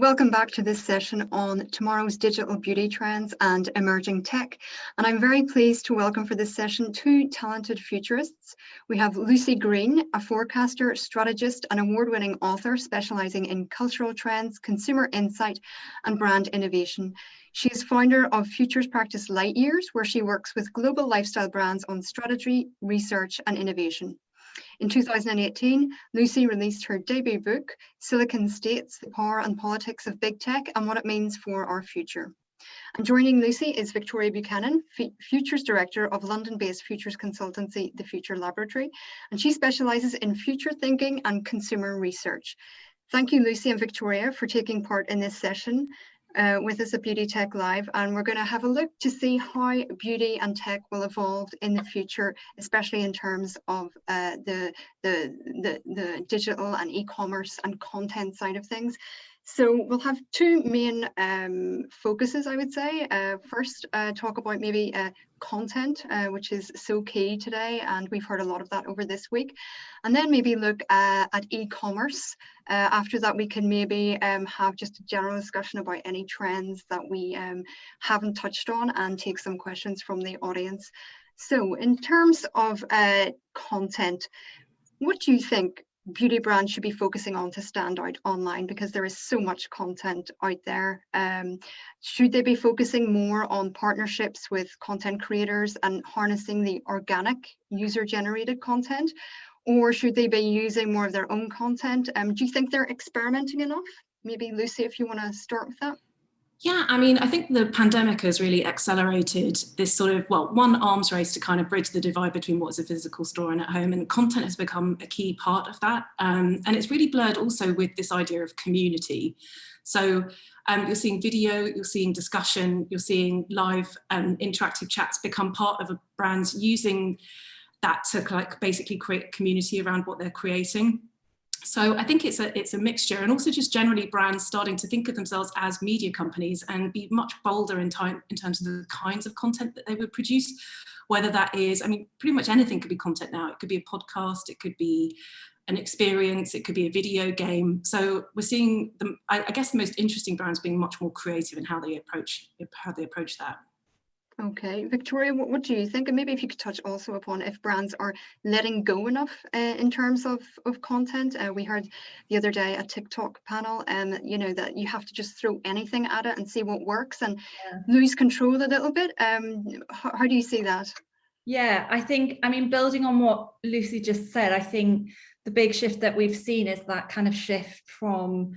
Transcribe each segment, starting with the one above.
welcome back to this session on tomorrow's digital beauty trends and emerging tech. And I'm very pleased to welcome for this session two talented futurists. We have Lucie Greene, a forecaster, strategist, and award-winning author specializing in cultural trends, consumer insight, and brand innovation. She is founder of futures practice Light Years, where she works with global lifestyle brands on strategy, research, and innovation. In 2018, Lucie released her debut book, Silicon States, The Power and Politics of Big Tech and What It Means for Our Future. And joining Lucie is Victoria Buchanan, Futures Director of London-based futures consultancy, The Future Laboratory, and she specializes in future thinking and consumer research. Thank you, Lucie and Victoria, for taking part in this session with us at Beauty Tech Live, and we're going to have a look to see how beauty and tech will evolve in the future, especially in terms of the digital and e-commerce and content side of things. So we'll have two main focuses, I would say. First, talk about maybe content, which is so key today, and we've heard a lot of that over this week. And then maybe look at e-commerce. After that, we can maybe have just a general discussion about any trends that we haven't touched on and take some questions from the audience. So in terms of content, what do you think beauty brands should be focusing on to stand out online, because there is so much content out there? Should they be focusing more on partnerships with content creators and harnessing the organic user-generated content, or should they be using more of their own content? Do you think they're experimenting enough? Maybe Lucie, if you want to start with that. Yeah, I mean, I think the pandemic has really accelerated this sort of, well, one arms race to kind of bridge the divide between what's a physical store and at home, and content has become a key part of that. And it's really blurred also with this idea of community. So you're seeing video, you're seeing discussion, you're seeing live interactive chats become part of a brand using that to like basically create community around what they're creating. So I think it's a mixture, and also just generally brands starting to think of themselves as media companies and be much bolder in terms of the kinds of content that they would produce, whether that is, I mean, pretty much anything could be content now. It could be a podcast, it could be an experience, it could be a video game. So we're seeing them, I guess the most interesting brands being much more creative in how they approach that. Okay, Victoria, what do you think? And maybe if you could touch also upon if brands are letting go enough in terms of content. We heard the other day a TikTok panel, you know, that you have to just throw anything at it and see what works and lose control a little bit. How do you see that? Yeah, I think, I mean, building on what Lucie just said, I think the big shift that we've seen is that kind of shift from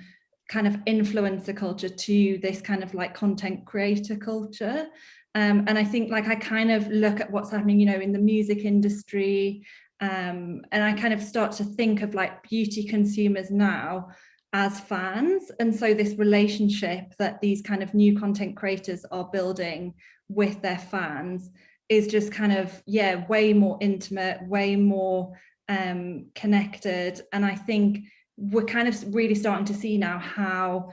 kind of influencer culture to this kind of like content creator culture. And I think like I kind of look at what's happening, you know, in the music industry, and I kind of start to think of like beauty consumers now as fans. And so this relationship that these kind of new content creators are building with their fans is just kind of, yeah, way more intimate, way more connected. And I think we're kind of really starting to see now how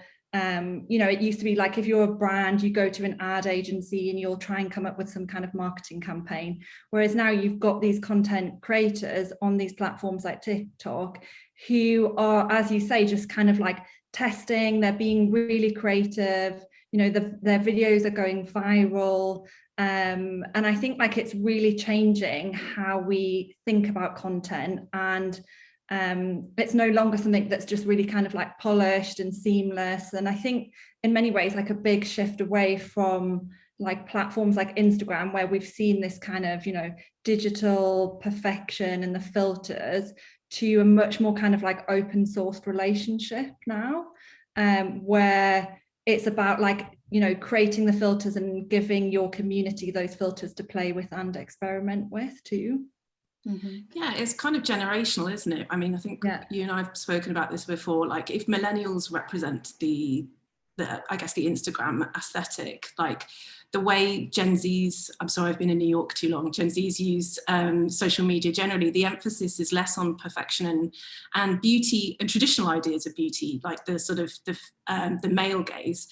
you know, it used to be like if you're a brand, you go to an ad agency and you'll try and come up with some kind of marketing campaign. Whereas now you've got these content creators on these platforms like TikTok who are, as you say, just kind of like testing, they're being really creative, you know, their videos are going viral. And I think like it's really changing how we think about content, and it's no longer something that's just really kind of like polished and seamless. And I think in many ways like a big shift away from like platforms like Instagram, where we've seen this kind of, you know, digital perfection and the filters, to a much more kind of like open sourced relationship now, where it's about like, you know, creating the filters and giving your community those filters to play with and experiment with too. Mm-hmm. Yeah, it's kind of generational, isn't it? I mean, I think you and I have spoken about this before. Like, if millennials represent the I guess the Instagram aesthetic, like the way Gen Zs, I'm sorry, I've been in New York too long. Gen Zs use social media generally. The emphasis is less on perfection and beauty and traditional ideas of beauty, like the sort of the male gaze,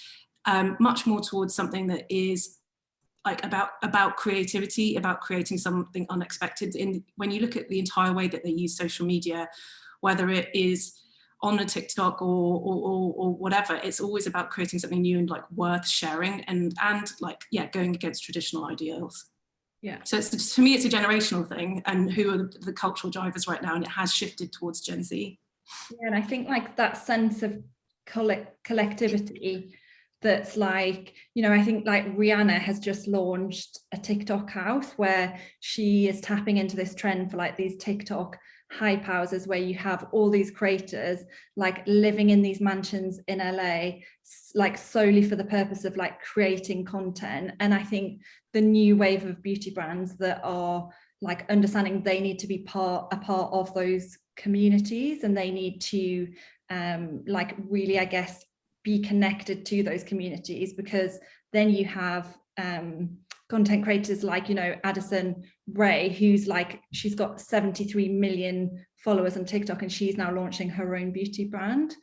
much more towards something that is like about creativity, about creating something unexpected. When you look at the entire way that they use social media, whether it is on a TikTok or whatever, it's always about creating something new and like worth sharing and like, yeah, going against traditional ideals. Yeah. So to me, it's a generational thing, and who are the cultural drivers right now, and it has shifted towards Gen Z. Yeah, and I think like that sense of collectivity that's like, you know, I think like Rihanna has just launched a TikTok house where she is tapping into this trend for like these TikTok hype houses where you have all these creators like living in these mansions in LA, like solely for the purpose of like creating content. And I think the new wave of beauty brands that are like understanding they need to be a part of those communities, and they need to like really, I guess, be connected to those communities, because then you have content creators like, you know, Addison Rae, who's like, she's got 73 million followers on TikTok, and she's now launching her own beauty brand.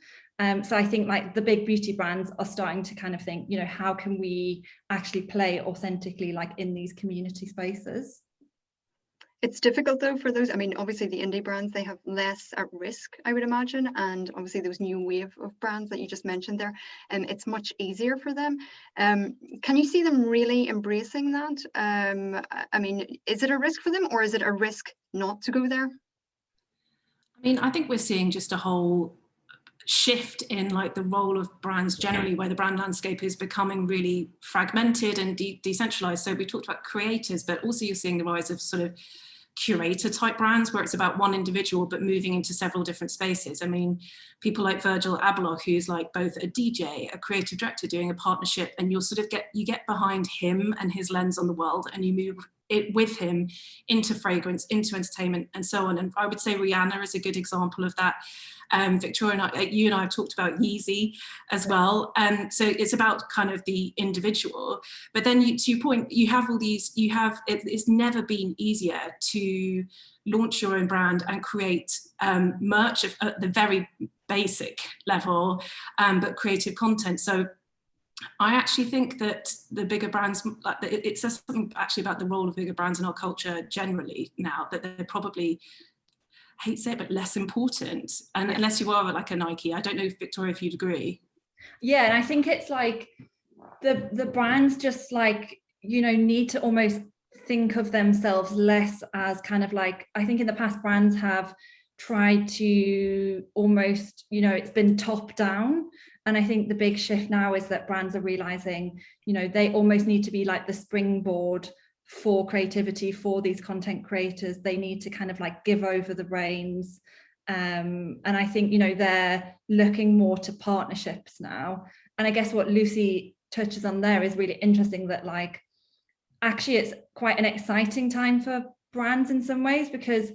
So I think like the big beauty brands are starting to kind of think, you know, how can we actually play authentically like in these community spaces? It's difficult though for those, I mean, obviously the indie brands, they have less at risk, I would imagine. And obviously those new wave of brands that you just mentioned there, it's much easier for them. Can you see them really embracing that? I mean, is it a risk for them, or is it a risk not to go there? I mean, I think we're seeing just a whole shift in like the role of brands generally, where the brand landscape is becoming really fragmented and decentralized. So we talked about creators, but also you're seeing the rise of sort of curator type brands where it's about one individual but moving into several different spaces. I mean, people like Virgil Abloh, who's like both a DJ, a creative director, doing a partnership, and you'll sort of get behind him and his lens on the world, and you move it with him into fragrance, into entertainment, and so on. And I would say Rihanna is a good example of that. Victoria, you and I have talked about Yeezy as well. So it's about kind of the individual. But then to your point, you have all these, it's never been easier to launch your own brand and create merch at the very basic level, but creative content. So I actually think that the bigger brands, it says something actually about the role of bigger brands in our culture generally now, that they're probably, I hate to say it, but less important. And unless you are like a Nike, I don't know, Victoria, if you'd agree. Yeah, and I think it's like the brands just like, you know, need to almost think of themselves less as kind of like, I think in the past brands have tried to almost, you know, it's been top down. And I think the big shift now is that brands are realizing, you know, they almost need to be like the springboard for creativity for these content creators. They need to kind of like give over the reins. And I think, you know, they're looking more to partnerships now. And I guess what Lucie touches on there is really interesting, that like, actually it's quite an exciting time for brands in some ways, because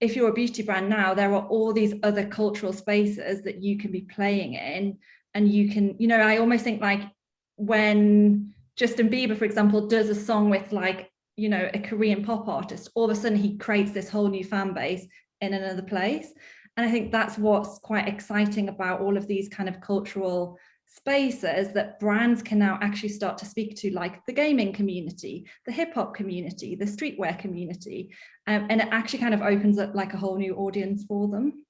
if you're a beauty brand now, there are all these other cultural spaces that you can be playing in. And you can, you know, I almost think like when Justin Bieber, for example, does a song with like, you know, a Korean pop artist, all of a sudden he creates this whole new fan base in another place. And I think that's what's quite exciting about all of these kind of cultural spaces, that brands can now actually start to speak to, like the gaming community, the hip hop community, the streetwear community, and it actually kind of opens up like a whole new audience for them.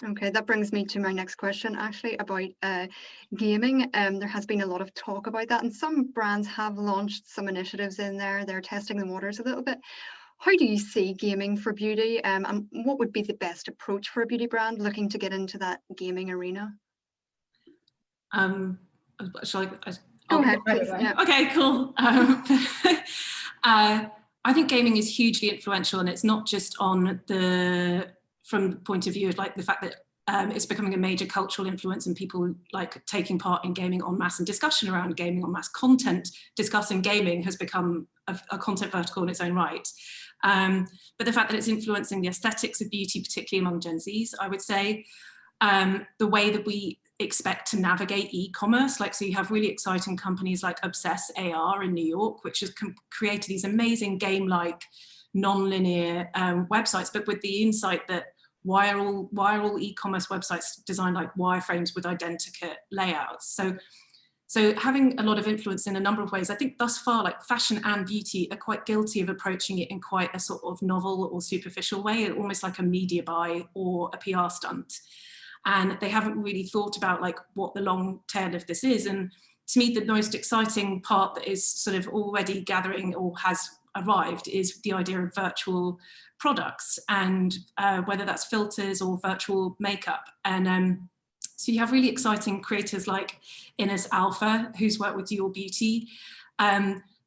Okay, that brings me to my next question, actually, about gaming. There has been a lot of talk about that, and some brands have launched some initiatives in there. They're testing the waters a little bit. How do you see gaming for beauty, and what would be the best approach for a beauty brand looking to get into that gaming arena? Shall I? Go ahead, please. Yeah. Okay, cool. I think gaming is hugely influential, and it's not just on from the point of view of like the fact that it's becoming a major cultural influence, and people like taking part in gaming en masse, and discussion around gaming en masse. Content discussing gaming has become a content vertical in its own right. But the fact that it's influencing the aesthetics of beauty, particularly among Gen Zs, I would say, the way that we expect to navigate e-commerce, like, so you have really exciting companies like Obsess AR in New York, which has created these amazing game-like non-linear websites, but with the insight that why are all e-commerce websites designed like wireframes with identical layouts? So having a lot of influence in a number of ways. I think thus far, like fashion and beauty are quite guilty of approaching it in quite a sort of novel or superficial way, almost like a media buy or a PR stunt. and they haven't really thought about like what the long tail of this is. And to me, the most exciting part that is sort of already gathering or has arrived is the idea of virtual products, and whether that's filters or virtual makeup. And so you have really exciting creators like Ines Alpha, who's worked with Your Beauty,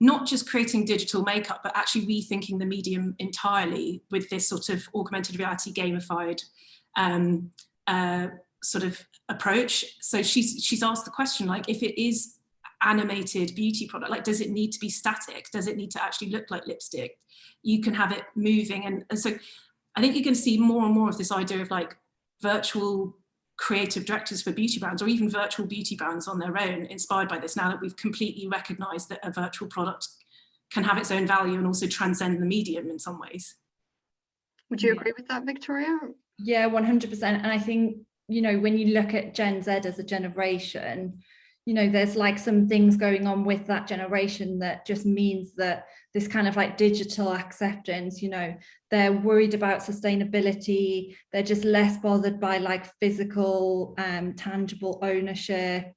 not just creating digital makeup, but actually rethinking the medium entirely with this sort of augmented reality gamified sort of approach. So she's asked the question, like, if it is animated beauty product, like, does it need to be static? Does it need to actually look like lipstick? You can have it moving. And so I think you're going to see more and more of this idea of like virtual creative directors for beauty brands, or even virtual beauty brands on their own, inspired by this, now that we've completely recognized that a virtual product can have its own value and also transcend the medium in some ways. Would you agree with that, Victoria? Yeah, 100%. And I think, you know, when you look at Gen Z as a generation, you know, there's like some things going on with that generation that just means that this kind of like digital acceptance, you know, they're worried about sustainability. They're just less bothered by like physical, tangible ownership.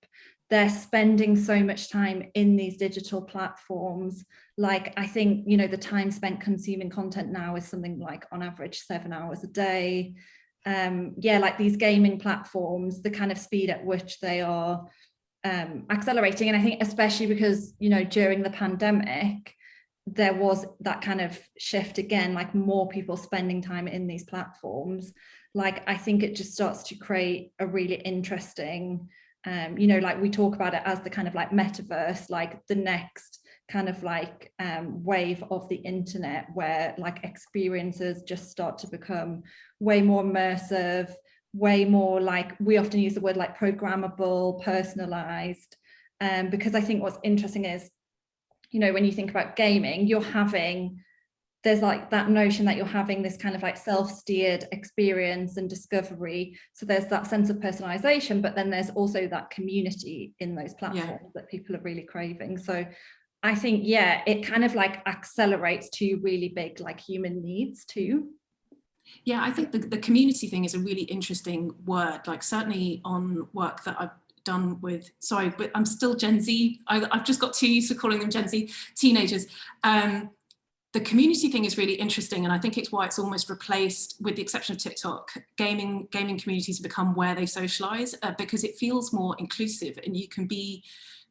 They're spending so much time in these digital platforms. Like, I think, you know, the time spent consuming content now is something like on average 7 hours a day. Yeah, like these gaming platforms, the kind of speed at which they are accelerating. And I think especially because, you know, during the pandemic, there was that kind of shift again, like more people spending time in these platforms. Like, I think it just starts to create a really interesting, you know, like we talk about it as the kind of like metaverse, like the next kind of like wave of the internet, where like experiences just start to become way more immersive, way more like, we often use the word like programmable, personalized, because I think what's interesting is, you know, when you think about gaming, there's like that notion that you're having this kind of like self-steered experience and discovery. So there's that sense of personalization, but then there's also that community in those platforms that people are really craving. So I think, yeah, it kind of like accelerates to really big like human needs too. Yeah, I think the community thing is a really interesting word, like certainly on work that I've done with, sorry, but I'm still Gen Z. I've just got too used to calling them Gen Z, teenagers. The community thing is really interesting, and I think it's why it's almost replaced, with the exception of TikTok, gaming communities have become where they socialize, because it feels more inclusive and you can be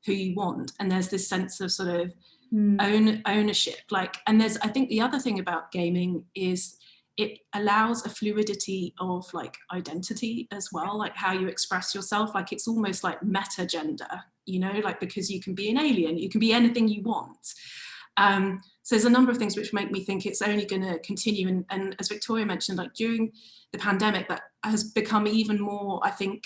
who you want. And there's this sense of sort of ownership. Like, and there's, I think the other thing about gaming is it allows a fluidity of like identity as well, like how you express yourself. Like it's almost like meta gender, you know, like, because you can be an alien, you can be anything you want. So there's a number of things which make me think it's only going to continue. And as Victoria mentioned, like during the pandemic, that has become even more, I think,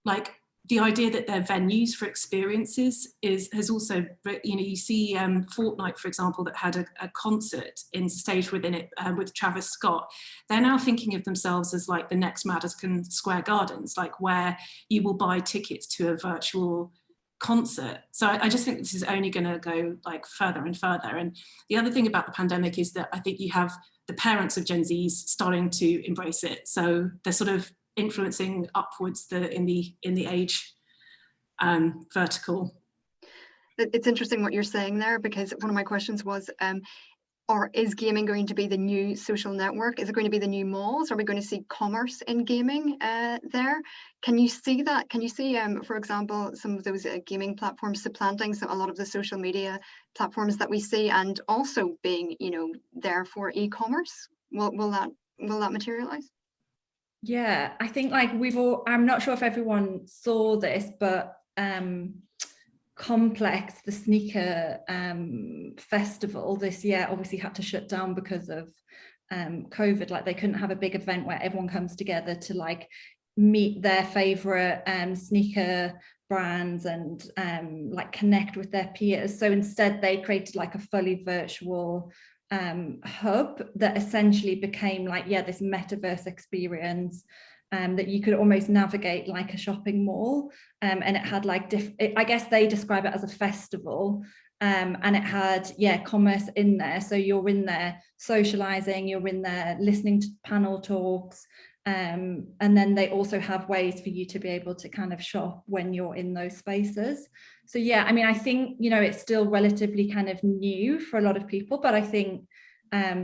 like the idea that they're venues for experiences has also, you know, you see Fortnite, for example, that had a concert staged within it with Travis Scott. They're now thinking of themselves as like the next Madison Square Gardens, like where you will buy tickets to a virtual concert. So I just think this is only going to go like further and further. And the other thing about the pandemic is that I think you have the parents of Gen Zs starting to embrace it. So they're sort of influencing upwards in the age vertical. It's interesting what you're saying there, because one of my questions was, or is gaming going to be the new social network? Is it going to be the new malls? Are we going to see commerce in gaming there? Can you see that? Can you see, for example, some of those gaming platforms supplanting a lot of the social media platforms that we see, and also being, you know, there for e-commerce? Will that materialize? Yeah, I think like I'm not sure if everyone saw this, but Complex, the sneaker festival this year, obviously had to shut down because of COVID. Like they couldn't have a big event where everyone comes together to like meet their favorite sneaker brands and like connect with their peers. So instead they created like a fully virtual hub that essentially became like, yeah, this metaverse experience that you could almost navigate like a shopping mall, and it had like I guess they describe it as a festival, and it had, yeah, commerce in there. So you're in there socializing, you're in there listening to panel talks, And then they also have ways for you to be able to kind of shop when you're in those spaces. So yeah, I mean, I think, you know, it's still relatively kind of new for a lot of people, but I think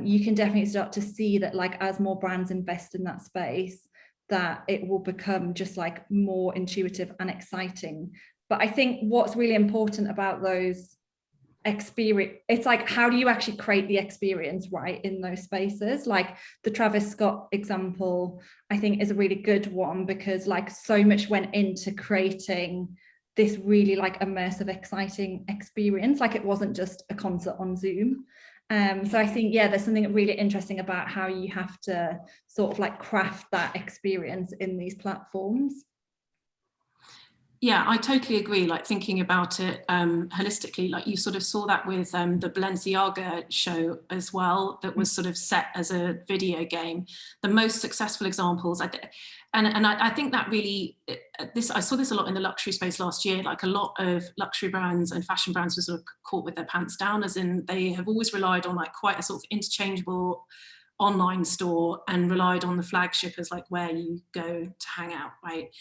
you can definitely start to see that, like, as more brands invest in that space, that it will become just like more intuitive and exciting. But I think what's really important about those experience, it's like, how do you actually create the experience right in those spaces? Like the Travis Scott example, I think, is a really good one, because like so much went into creating this really like immersive, exciting experience. Like it wasn't just a concert on Zoom. So I think, yeah, there's something really interesting about how you have to sort of like craft that experience in these platforms. Yeah, I totally agree. Like thinking about it holistically, like you sort of saw that with the Balenciaga show as well, that was sort of set as a video game. The most successful examples, I think that really, I saw this a lot in the luxury space last year. Like a lot of luxury brands and fashion brands were sort of caught with their pants down, as in they have always relied on like quite a sort of interchangeable online store and relied on the flagship as like where you go to hang out, right?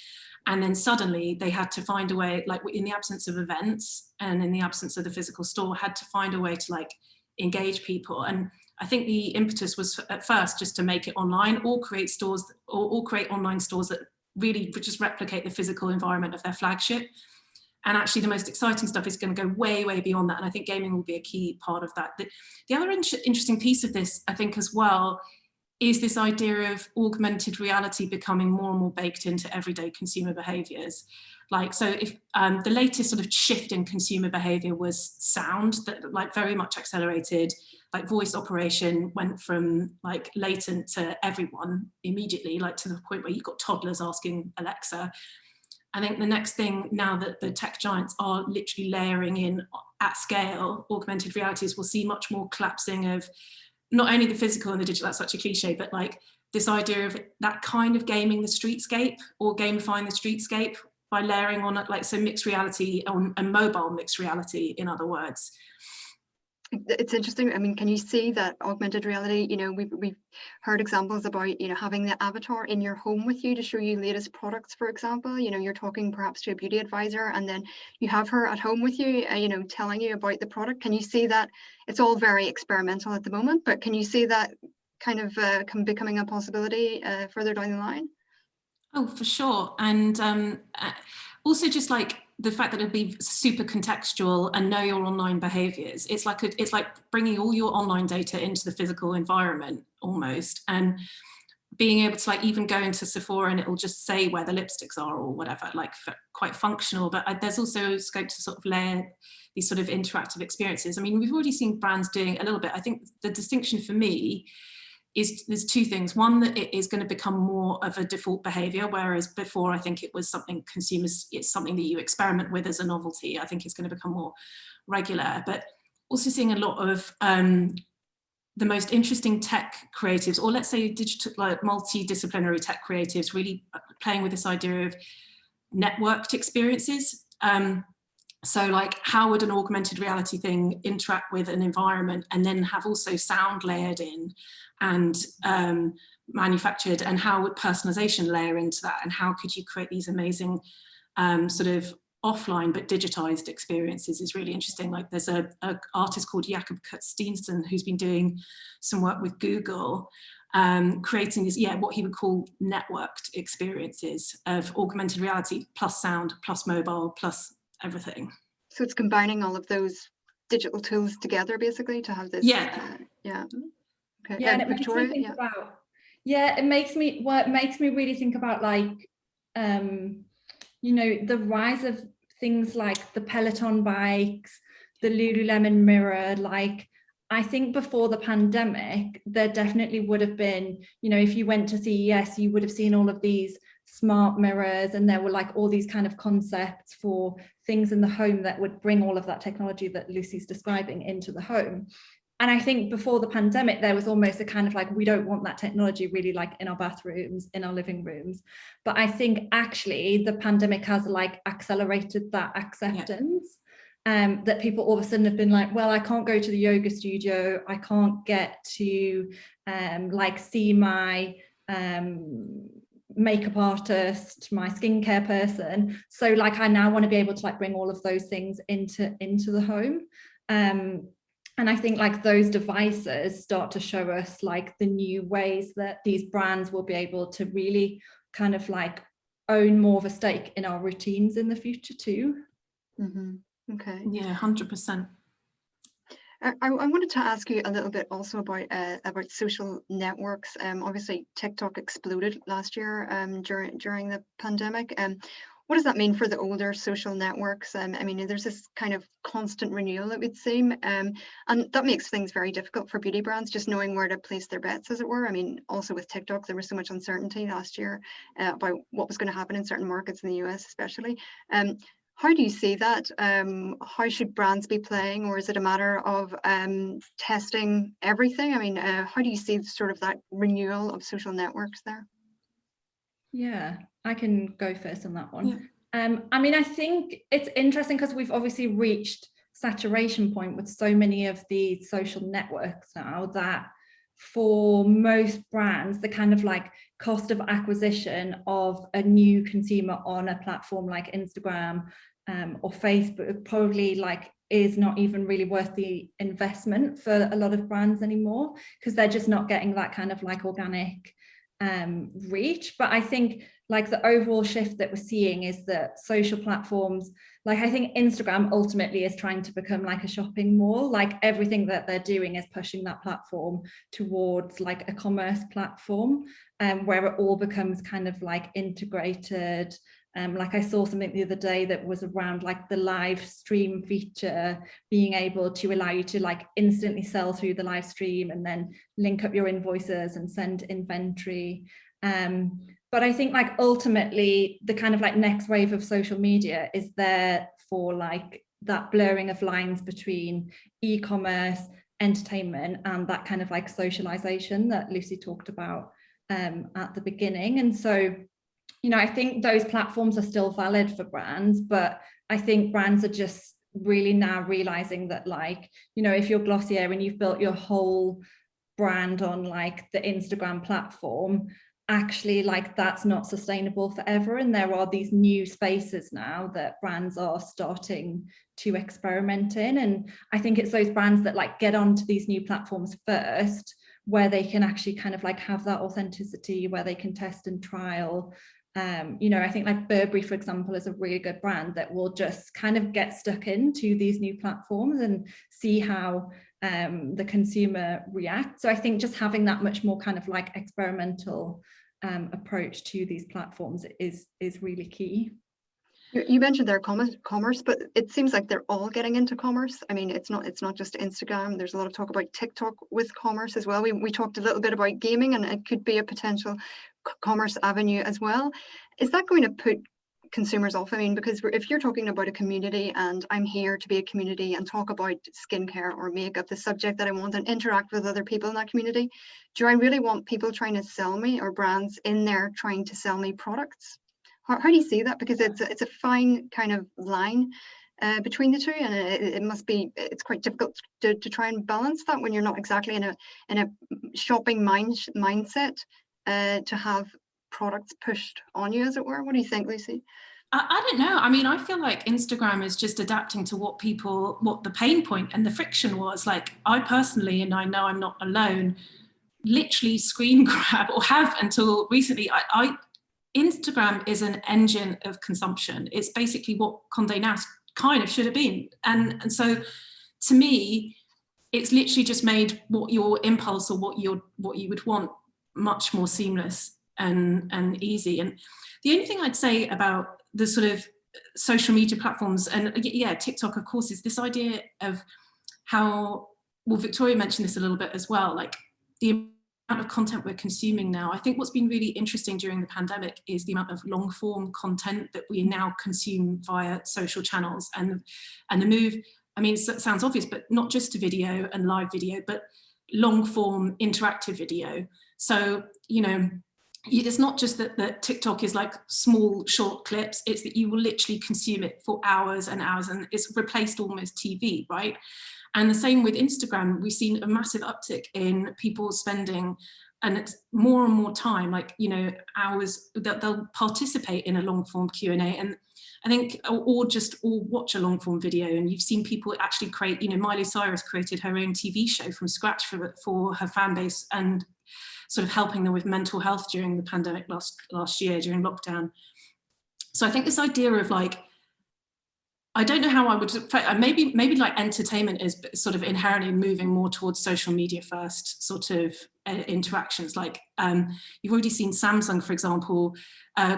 And then suddenly they had to find a way, like in the absence of events and in the absence of the physical store, had to find a way to like engage people. And I think the impetus was at first just to make it online, or create stores or create online stores that really just replicate the physical environment of their flagship. And actually the most exciting stuff is going to go way, way beyond that. And I think gaming will be a key part of that. The other interesting piece of this, I think, as well, is this idea of augmented reality becoming more and more baked into everyday consumer behaviours. Like, so if the latest sort of shift in consumer behaviour was sound, that like very much accelerated, like voice operation went from like latent to everyone immediately, like to the point where you've got toddlers asking Alexa. I think the next thing, now that the tech giants are literally layering in at scale augmented realities, we'll see much more collapsing of not only the physical and the digital, that's such a cliche, but like this idea of that kind of gaming the streetscape or gamifying the streetscape by layering on it, like, so mixed reality and mobile mixed reality, in other words. It's interesting. I mean, can you see that augmented reality, you know, we've heard examples about, you know, having the avatar in your home with you to show you latest products, for example. You know, you're talking perhaps to a beauty advisor and then you have her at home with you, you know, telling you about the product. Can you see that? It's all very experimental at the moment, but can you see that kind of becoming a possibility further down the line? Oh, for sure. And also just like the fact that it'll be super contextual and know your online behaviors. It's like bringing all your online data into the physical environment almost, and being able to like even go into Sephora and it'll just say where the lipsticks are or whatever, like quite functional. But there's also scope to sort of layer these sort of interactive experiences. I mean, we've already seen brands doing a little bit. I think the distinction for me is there's two things. One, that it is going to become more of a default behavior, whereas before I think it was something consumers, it's something that you experiment with as a novelty. I think it's going to become more regular, but also seeing a lot of the most interesting tech creatives, or let's say digital, like multidisciplinary tech creatives, really playing with this idea of networked experiences. So like, how would an augmented reality thing interact with an environment and then have also sound layered in and manufactured, and how would personalization layer into that, and how could you create these amazing sort of offline but digitized experiences is really interesting. Like there's a artist called Jakob Steensen who's been doing some work with Google, creating these, what he would call networked experiences of augmented reality plus sound plus mobile plus everything. So it's combining all of those digital tools together basically to have this. Okay. Yeah, and it Victoria, makes me think about, it makes me really think about like you know, the rise of things like the Peloton bikes, the Lululemon mirror. Like I think before the pandemic there definitely would have been, you know, if you went to CES you would have seen all of these smart mirrors, and there were like all these kind of concepts for things in the home that would bring all of that technology that Lucie's describing into the home. And I think before the pandemic, there was almost a kind of like, we don't want that technology really like in our bathrooms, in our living rooms. But I think actually the pandemic has like accelerated that acceptance. That people all of a sudden have been like, well, I can't go to the yoga studio, I can't get to like see my makeup artist, my skincare person. So like I now want to be able to like bring all of those things into the home. And I think like those devices start to show us like the new ways that these brands will be able to really kind of like own more of a stake in our routines in the future too. Mm-hmm. Okay. Yeah, 100%. I wanted to ask you a little bit also about social networks. Obviously, TikTok exploded last year during the pandemic. What does that mean for the older social networks? I mean, there's this kind of constant renewal, it would seem, and that makes things very difficult for beauty brands, just knowing where to place their bets, as it were. I mean, also with TikTok, there was so much uncertainty last year about what was going to happen in certain markets in the US, especially. How do you see that? How should brands be playing, or is it a matter of testing everything? I mean, how do you see sort of that renewal of social networks there? Yeah, I can go first on that one. Yeah. I mean, I think it's interesting because we've obviously reached saturation point with so many of the social networks now that for most brands, the kind of like cost of acquisition of a new consumer on a platform like Instagram or Facebook probably like is not even really worth the investment for a lot of brands anymore, because they're just not getting that kind of like organic reach. But I think like the overall shift that we're seeing is that social platforms, like I think Instagram ultimately is trying to become like a shopping mall. Like everything that they're doing is pushing that platform towards like a commerce platform, where it all becomes kind of like integrated. Like I saw something the other day that was around like the live stream feature being able to allow you to like instantly sell through the live stream and then link up your invoices and send inventory. But I think like ultimately the kind of like next wave of social media is there for like that blurring of lines between e-commerce, entertainment, and that kind of like socialization that Lucy talked about at the beginning. And so, you know, I think those platforms are still valid for brands, but I think brands are just really now realizing that, like, you know, if you're Glossier and you've built your whole brand on like the Instagram platform, actually like that's not sustainable forever. And there are these new spaces now that brands are starting to experiment in. And I think it's those brands that like get onto these new platforms first, where they can actually kind of like have that authenticity, where they can test and trial. You know, I think like Burberry, for example, is a really good brand that will just kind of get stuck into these new platforms and see how the consumer reacts. So I think just having that much more kind of like experimental approach to these platforms is really key. You mentioned their commerce, but it seems like they're all getting into commerce. I mean, it's not just Instagram. There's a lot of talk about TikTok with commerce as well. We talked a little bit about gaming, and it could be a potential commerce avenue as well. Is that going to put consumers off? I mean, because if you're talking about a community and I'm here to be a community and talk about skincare or makeup, the subject that I want, and interact with other people in that community, do I really want people trying to sell me, or brands in there trying to sell me products? How do you see that? Because it's a fine kind of line between the two, and it's quite difficult to try and balance that when you're not exactly in a shopping mindset to have products pushed on you, as it were. What do you think, Lucie? I don't know. I mean, I feel like Instagram is just adapting to what the pain point and the friction was. Like I personally, and I know I'm not alone, literally screen grab, or have until recently, Instagram is an engine of consumption. It's basically what Condé Nast kind of should have been. And so to me, it's literally just made what your impulse or what you would want much more seamless and easy. And the only thing I'd say about the sort of social media platforms, and yeah, TikTok, of course, is this idea of how, well, Victoria mentioned this a little bit as well, like the amount of content we're consuming now. I think what's been really interesting during the pandemic is the amount of long form content that we now consume via social channels, and the move, I mean, it sounds obvious, but not just to video and live video, but long form interactive video. So, you know, it's not just that TikTok is like small short clips, it's that you will literally consume it for hours and hours, and it's replaced almost TV, right? And the same with Instagram. We've seen a massive uptick in people spending and it's more and more time, like, you know, hours that they'll participate in a long form Q&A, and I think, or watch a long form video. And you've seen people actually create, you know, Miley Cyrus created her own TV show from scratch for her fan base, and sort of helping them with mental health during the pandemic last year during lockdown. So I think this idea of like, I don't know how I would, maybe like entertainment is sort of inherently moving more towards social media first sort of interactions. Like you've already seen Samsung, for example,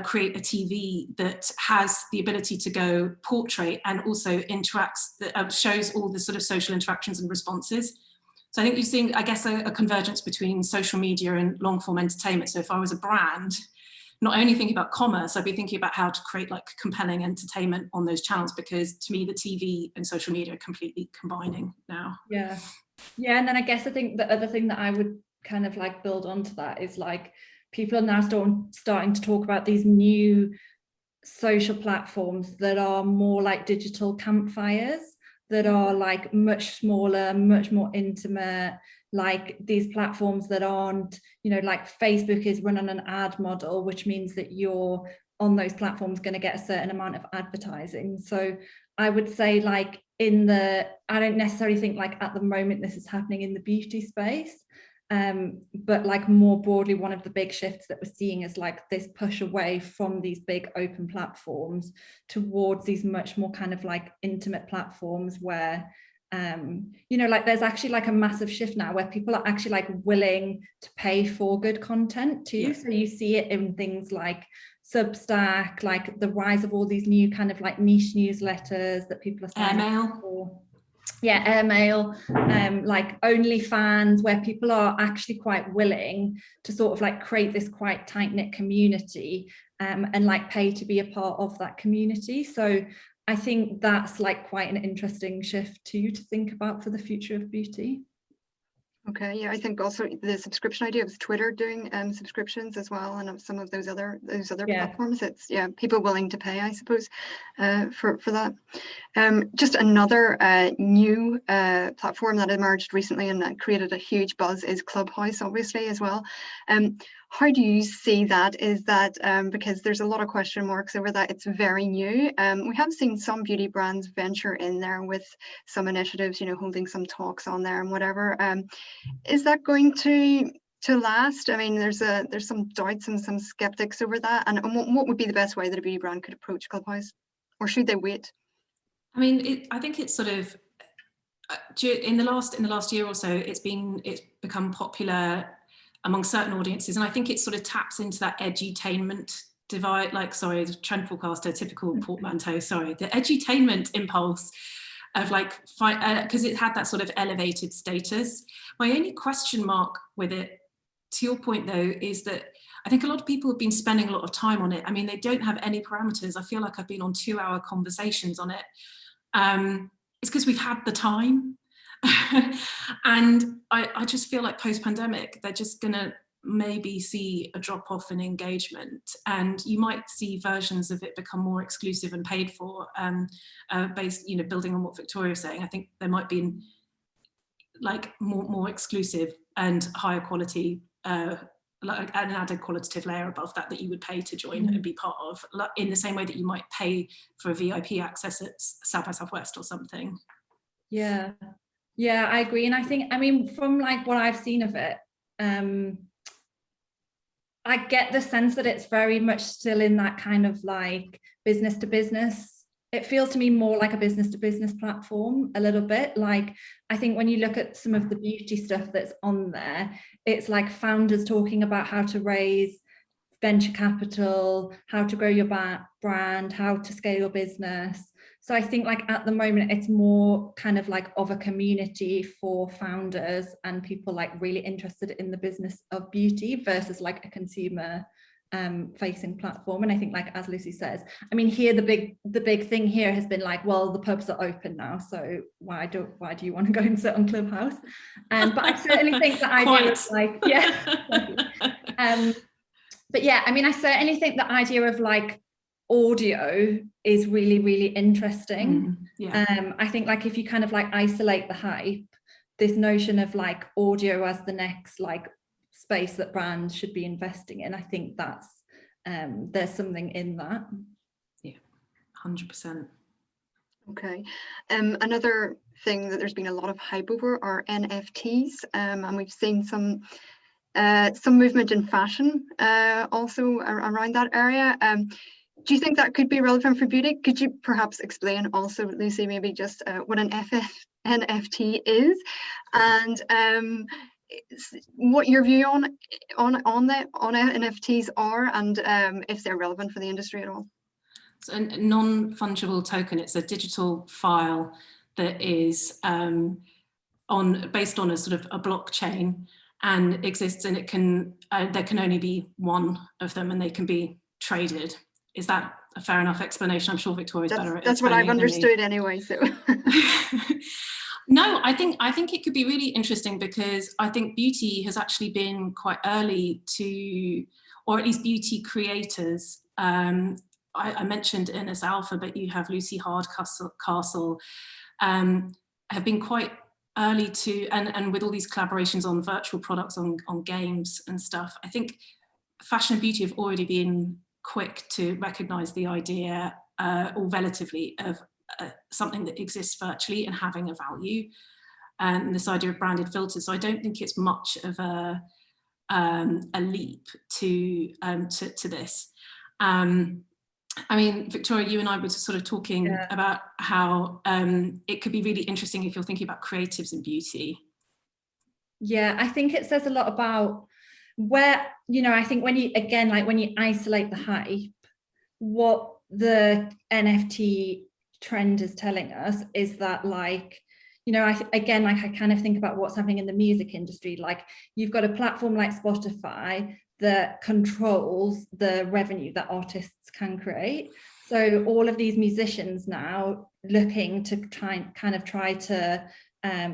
create a TV that has the ability to go portrait and also interacts, that shows all the sort of social interactions and responses. So I think you're seeing, I guess, a convergence between social media and long form entertainment. So if I was a brand, not only thinking about commerce, I'd be thinking about how to create like compelling entertainment on those channels, because to me, the TV and social media are completely combining now. Yeah. Yeah. And then I guess I think the other thing that I would kind of like build onto that is like, people are now starting to talk about these new social platforms that are more like digital campfires, that are like much smaller, much more intimate, like these platforms that aren't, you know, like Facebook is run on an ad model, which means that you're on those platforms going to get a certain amount of advertising. So I would say like I don't necessarily think like at the moment this is happening in the beauty space, but like more broadly, one of the big shifts that we're seeing is like this push away from these big open platforms towards these much more kind of like intimate platforms where, you know, like there's actually like a massive shift now where people are actually like willing to pay for good content too. Yeah. So you see it in things like Substack, like the rise of all these new kind of like niche newsletters that people are signing for. Yeah, airmail, like OnlyFans, where people are actually quite willing to sort of like create this quite tight-knit community, and like pay to be a part of that community. So I think that's like quite an interesting shift too to think about for the future of beauty. Okay, yeah, I think also the subscription idea of Twitter doing subscriptions as well, and of some of those other platforms. It's people willing to pay, I suppose, for that. Just another new platform that emerged recently and that created a huge buzz is Clubhouse, obviously, as well. How do you see that? Is that because there's a lot of question marks over that? It's very new. We have seen some beauty brands venture in there with some initiatives, you know, holding some talks on there and whatever. Is that going to last? I mean, there's some doubts and some skeptics over that. And what would be the best way that a beauty brand could approach Clubhouse, or should they wait? I mean, I think it's sort of in the last year or so, it's become popular among certain audiences, and I think it sort of taps into that edutainment divide. Like, sorry, the trend forecaster, typical portmanteau. Sorry, the edutainment impulse of like, because it had that sort of elevated status. My only question mark with it, to your point though, is that I think a lot of people have been spending a lot of time on it. I mean, they don't have any parameters. I feel like I've been on 2-hour conversations on it. It's because we've had the time. And I just feel like post-pandemic, they're just going to maybe see a drop-off in engagement, and you might see versions of it become more exclusive and paid for, based, you know, building on what Victoria was saying. I think there might be like more exclusive and higher quality, like an added qualitative layer above that you would pay to join and be part of, in the same way that you might pay for a VIP access at South by Southwest or something. Yeah, I agree. And I think, I mean, from like what I've seen of it, I get the sense that it's very much still in that kind of like business to business. It feels to me more like a business to business platform a little bit. Like, I think when you look at some of the beauty stuff that's on there, it's like founders talking about how to raise venture capital, how to grow your brand, how to scale your business. So I think like at the moment, it's more kind of like of a community for founders and people like really interested in the business of beauty versus like a consumer facing platform. And I think, like as Lucie says, I mean, here the big thing here has been like, well, the pubs are open now, so why do you want to go and sit on Clubhouse? But I certainly think the idea of like, but yeah, I mean, I certainly think the idea of like audio is really, really interesting. I think like if you kind of like isolate the hype, this notion of like audio as the next like space that brands should be investing in. I think that's there's something in that. Yeah, 100%. Okay. Another thing that there's been a lot of hype over are NFTs, and we've seen some movement in fashion also around that area. Do you think that could be relevant for beauty? Could you perhaps explain also, Lucie, maybe just what an NFT is, and what your view on NFTs are, and if they're relevant for the industry at all? So a non-fungible token, it's a digital file that is based on a sort of a blockchain and exists, and it can there can only be one of them, and they can be traded. Is that a fair enough explanation? I'm sure Victoria's better at that's what I've understood anyway. So no, I think it could be really interesting, because I think beauty has actually been quite early to, or at least beauty creators. I mentioned Innes Alpha, but you have Lucie Hardcastle, have been quite early to, and with all these collaborations on virtual products, on games and stuff. I think fashion and beauty have already been quick to recognise the idea, or relatively, of something that exists virtually and having a value, and this idea of branded filters. So I don't think it's much of a leap to this. I mean, Victoria, you and I were sort of talking about how it could be really interesting if you're thinking about creatives in beauty. Yeah, I think it says a lot about where, you know, I think when you, again, like when you isolate the hype, what the NFT trend is telling us is that, like, you know, I kind of think about what's happening in the music industry. Like, you've got a platform like Spotify that controls the revenue that artists can create. So all of these musicians now looking to try to,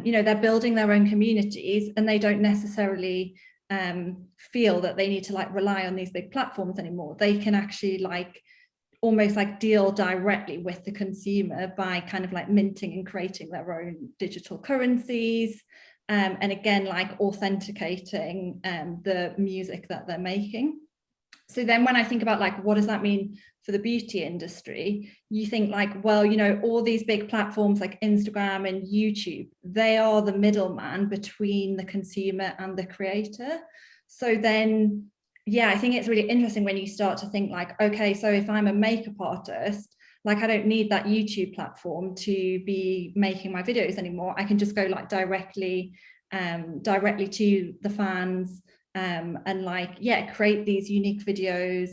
you know, they're building their own communities, and they don't necessarily feel that they need to like rely on these big platforms anymore. They can actually like almost like deal directly with the consumer by kind of like minting and creating their own digital currencies, and again, like authenticating the music that they're making. So then when I think about like, what does that mean for the beauty industry? You think like, well, you know, all these big platforms like Instagram and YouTube, they are the middleman between the consumer and the creator. So then, yeah, I think it's really interesting when you start to think like, okay, so if I'm a makeup artist, like I don't need that YouTube platform to be making my videos anymore. I can just go like directly to the fans, and like, yeah, create these unique videos,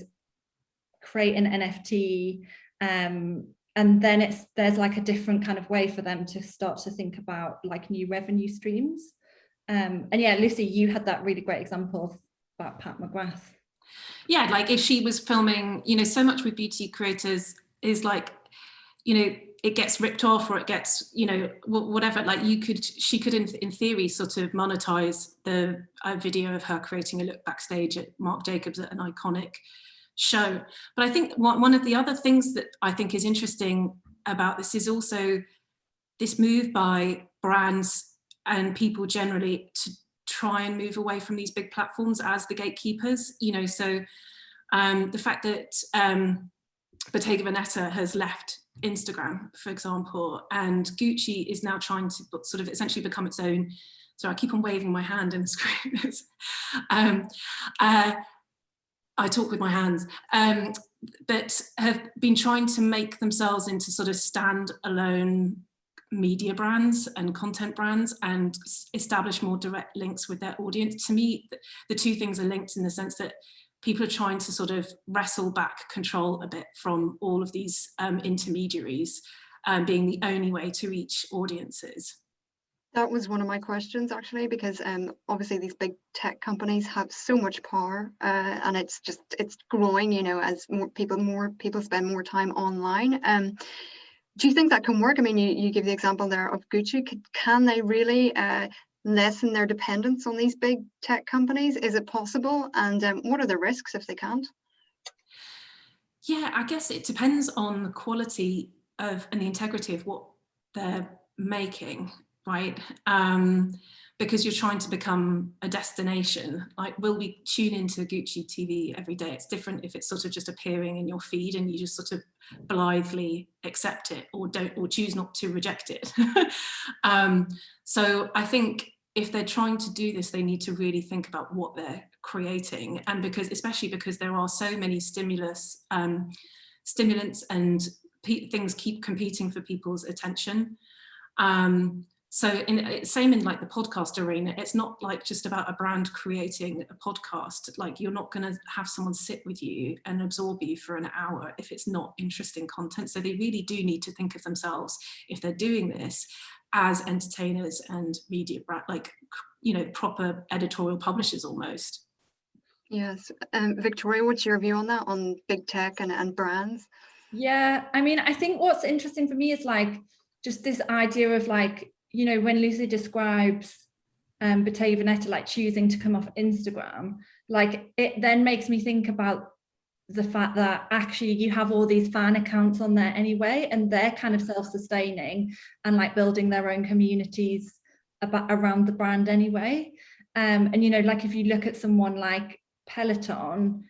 create an NFT, and then there's like a different kind of way for them to start to think about like new revenue streams. And yeah, Lucie, you had that really great example about Pat McGrath. Yeah, like if she was filming, you know, so much with beauty creators is like, you know, it gets ripped off, or it gets, you know, whatever, like she could in theory sort of monetize the video of her creating a look backstage at Marc Jacobs at an iconic show. But I think one of the other things that I think is interesting about this is also this move by brands and people generally to try and move away from these big platforms as the gatekeepers, you know. So the fact that Bottega Veneta has left Instagram, for example, and Gucci is now trying to sort of essentially become its own. So I keep on waving my hand in the screen. I talk with my hands, but have been trying to make themselves into sort of stand-alone media brands and content brands and establish more direct links with their audience. To me, the two things are linked in the sense that people are trying to sort of wrestle back control a bit from all of these intermediaries being the only way to reach audiences. That was one of my questions, actually, because obviously these big tech companies have so much power, and it's growing, you know, as more people spend more time online. Do you think that can work? I mean, you give the example there of Gucci. Can they really lessen their dependence on these big tech companies? Is it possible? And what are the risks if they can't? Yeah, I guess it depends on the quality of and the integrity of what they're making. right? Because you're trying to become a destination. Like, will we tune into Gucci TV every day? It's different if it's sort of just appearing in your feed and you just sort of blithely accept it, or choose not to reject it. So I think if they're trying to do this, they need to really think about what they're creating, and especially because there are so many stimulants and things keep competing for people's attention. So same in like the podcast arena, it's not like just about a brand creating a podcast. Like, you're not going to have someone sit with you and absorb you for an hour if it's not interesting content. So they really do need to think of themselves, if they're doing this, as entertainers and media brand, like, proper editorial publishers almost. Yes. Victoria, what's your view on that, on big tech and brands? Yeah, I mean, I think what's interesting for me is like just this idea of like, when Lucie describes Bottega Veneta like choosing to come off Instagram, like it then makes me think about the fact that actually you have all these fan accounts on there anyway, and they're kind of self-sustaining and like building their own communities around the brand anyway. And like if you look at someone like Peloton,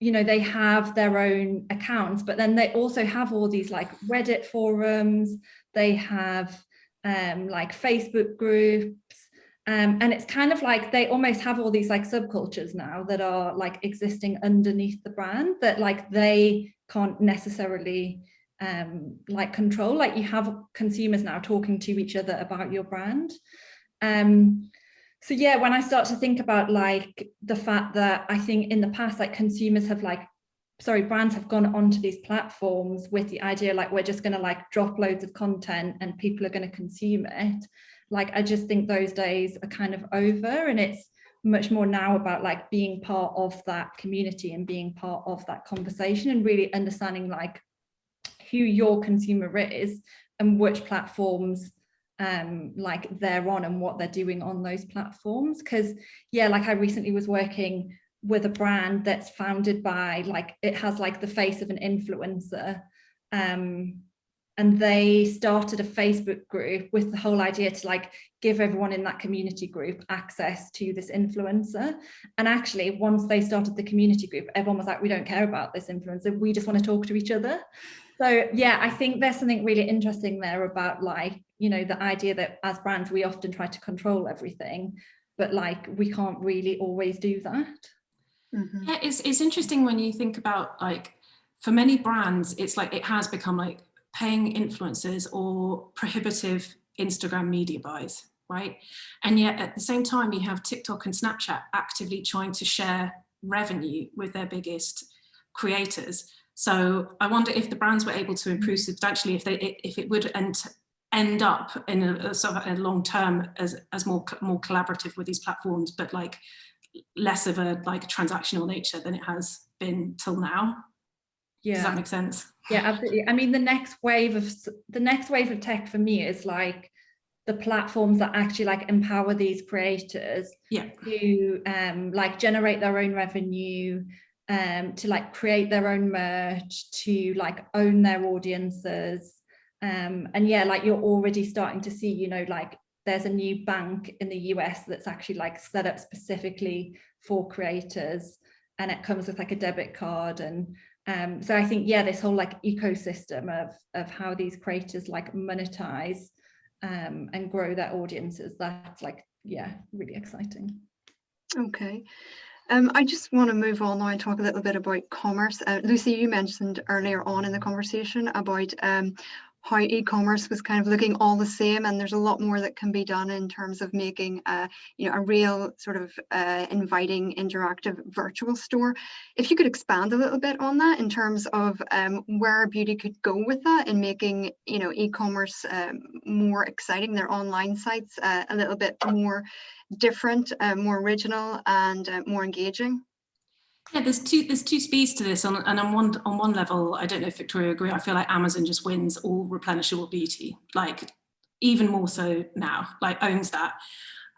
they have their own accounts, but then they also have all these like Reddit forums, they have like Facebook groups, and it's kind of like they almost have all these like subcultures now that are like existing underneath the brand that like they can't necessarily like control. Like, you have consumers now talking to each other about your brand. So yeah, when I start to think about like the fact that I think in the past, like brands have gone onto these platforms with the idea like we're just going to like drop loads of content and people are going to consume it. Like, I just think those days are kind of over, and it's much more now about like being part of that community and being part of that conversation and really understanding like who your consumer is and which platforms like they're on and what they're doing on those platforms. Because yeah, like I recently was working with a brand that's founded by like, it has like the face of an influencer, and they started a Facebook group with the whole idea to like give everyone in that community group access to this influencer. And actually, once they started the community group, everyone was like, we don't care about this influencer, we just want to talk to each other. So yeah, I think there's something really interesting there about like, the idea that as brands, we often try to control everything, but like we can't really always do that. Mm-hmm. Yeah, it's interesting when you think about like, for many brands, it's like it has become like paying influencers or prohibitive Instagram media buys, right? And yet at the same time, you have TikTok and Snapchat actively trying to share revenue with their biggest creators. So I wonder if the brands were able to improve substantially, if it would end up in a sort of a long term as more collaborative with these platforms, but like less of a like transactional nature than it has been till now. Yeah. Does that make sense? Yeah, absolutely. I mean, the next wave of tech for me is like the platforms that actually like empower these creators to like generate their own revenue, to like create their own merch, to like own their audiences. And yeah, like you're already starting to see, like there's a new bank in the US that's actually like set up specifically for creators, and it comes with like a debit card. And so I think, yeah, this whole like ecosystem of how these creators like monetize and grow their audiences, that's like, yeah, really exciting. Okay. I just want to move on now and talk a little bit about commerce. Lucie, you mentioned earlier on in the conversation about how e-commerce was kind of looking all the same, and there's a lot more that can be done in terms of making a real sort of inviting, interactive virtual store. If you could expand a little bit on that in terms of where beauty could go with that in making e-commerce more exciting, their online sites a little bit more different, more original, and more engaging. Yeah, there's two speeds to this, and on one level, I don't know if Victoria agree, I feel like Amazon just wins all replenishable beauty, like even more so now, like owns that.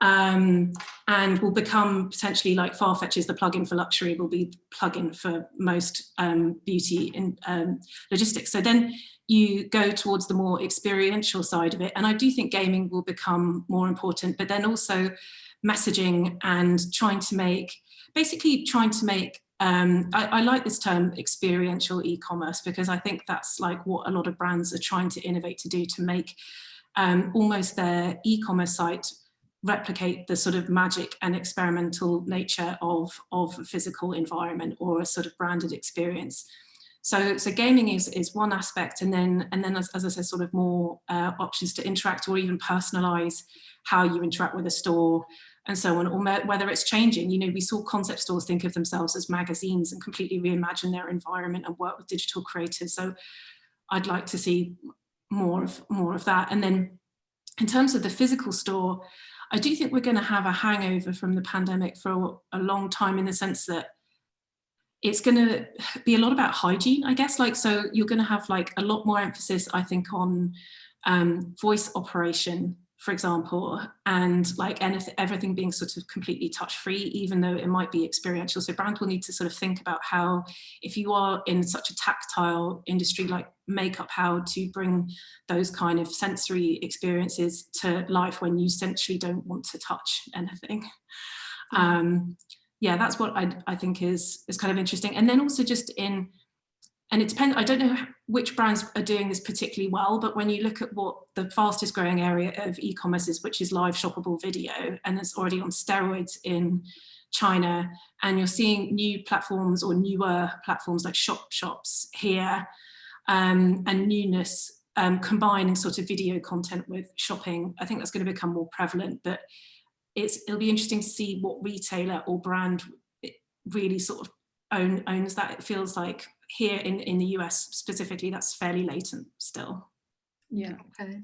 and will become potentially like Farfetch is the plugin for luxury, will be plugin for most beauty and logistics. So then you go towards the more experiential side of it. And I do think gaming will become more important, but then also messaging and trying to make, I like this term experiential e-commerce, because I think that's like what a lot of brands are trying to innovate to do, to make almost their e-commerce site replicate the sort of magic and experimental nature of a physical environment or a sort of branded experience. So gaming is one aspect, and then as I said, sort of more options to interact or even personalize how you interact with a store and so on, or whether it's changing. You know, we saw concept stores think of themselves as magazines and completely reimagine their environment and work with digital creators. So I'd like to see more of that. And then in terms of the physical store, I do think we're going to have a hangover from the pandemic for a long time, in the sense that it's going to be a lot about hygiene, I guess. Like, so you're going to have like a lot more emphasis, I think, on voice operation, for example, and like everything being sort of completely touch-free, even though it might be experiential. So brands will need to sort of think about how, if you are in such a tactile industry like makeup, how to bring those kind of sensory experiences to life when you essentially don't want to touch anything. Yeah, that's what I think is kind of interesting. And then also just in, and it depends, I don't know which brands are doing this particularly well, but when you look at what the fastest growing area of e-commerce is, which is live shoppable video, and it's already on steroids in China, and you're seeing new platforms or newer platforms like shops here, and newness combining sort of video content with shopping. I think that's going to become more prevalent, but it'll be interesting to see what retailer or brand really sort of owns that. It feels like here in the US specifically, that's fairly latent still. Yeah. Okay.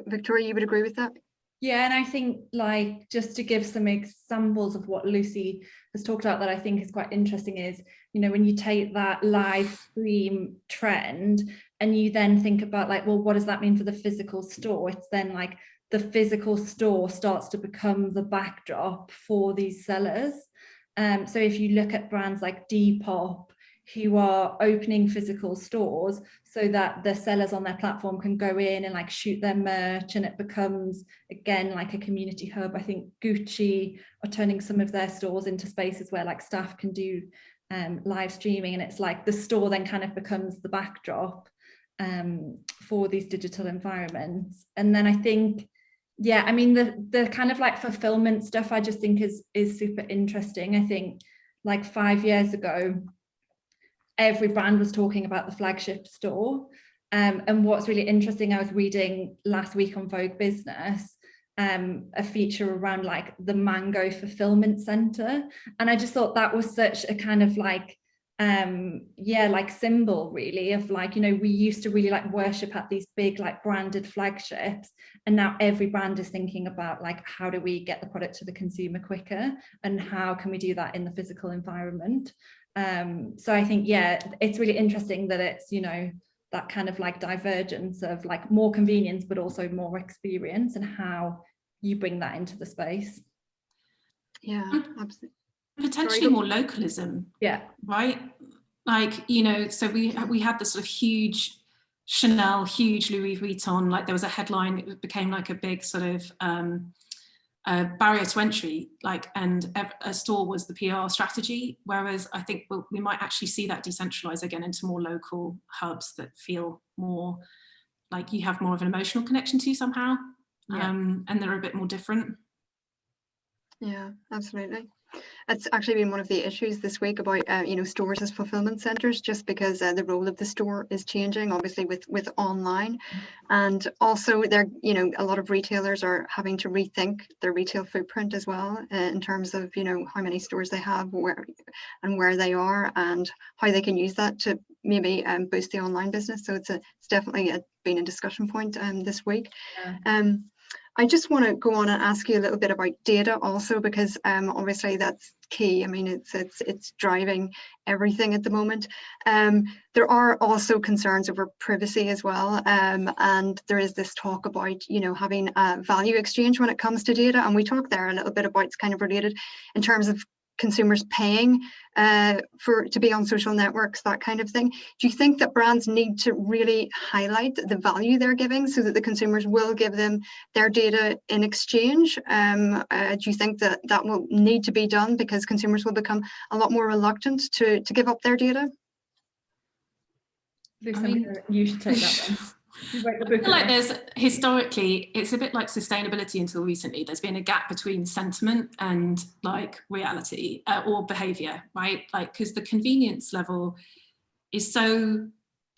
Victoria, you would agree with that? Yeah, and I think, like, just to give some examples of what Lucy has talked about that I think is quite interesting is, you know, when you take that live stream trend and you then think about like, well, what does that mean for the physical store? It's then like the physical store starts to become the backdrop for these sellers. So if you look at brands like Depop, who are opening physical stores so that the sellers on their platform can go in and like shoot their merch, and it becomes again like a community hub. I think Gucci are turning some of their stores into spaces where like staff can do live streaming, and it's like the store then kind of becomes the backdrop for these digital environments. And then I think, yeah, I mean, the kind of like fulfillment stuff I just think is super interesting. I think like 5 years ago, every brand was talking about the flagship store. And what's really interesting, I was reading last week on Vogue Business, a feature around like the Mango fulfillment center. And I just thought that was such a kind of like, yeah, like symbol really of like, you know, we used to really like worship at these big like branded flagships, and now every brand is thinking about like, how do we get the product to the consumer quicker, and how can we do that in the physical environment? So I think, yeah, it's really interesting that it's, you know, that kind of like divergence of like more convenience but also more experience, and how you bring that into the space. Yeah, absolutely. Potentially more localism. Yeah. Right? Like, you know, so we had this sort of huge Chanel, huge Louis Vuitton, like there was a headline, it became like a big sort of barrier to entry, like, and a store was the PR strategy. Whereas I think we might actually see that decentralize again into more local hubs that feel more like you have more of an emotional connection to somehow. Yeah. And they're a bit more different. Yeah, absolutely. It's actually been one of the issues this week about you know, stores as fulfillment centers, just because the role of the store is changing, obviously with online, and also there, you know, a lot of retailers are having to rethink their retail footprint as well, in terms of, you know, how many stores they have, where they are, and how they can use that to maybe boost the online business. So it's definitely been a discussion point this week. Yeah. I just want to go on and ask you a little bit about data also, because obviously that's key. I mean, it's driving everything at the moment. There are also concerns over privacy as well, and there is this talk about, you know, having a value exchange when it comes to data, and we talked there a little bit about, it's kind of related in terms of consumers paying to be on social networks, that kind of thing. Do you think that brands need to really highlight the value they're giving so that the consumers will give them their data in exchange? Do you think that that will need to be done because consumers will become a lot more reluctant to give up their data? Lucie, I mean, you should take that one. I feel like there's historically, it's a bit like sustainability until recently. There's been a gap between sentiment and like reality or behavior, right? Like, because the convenience level is so,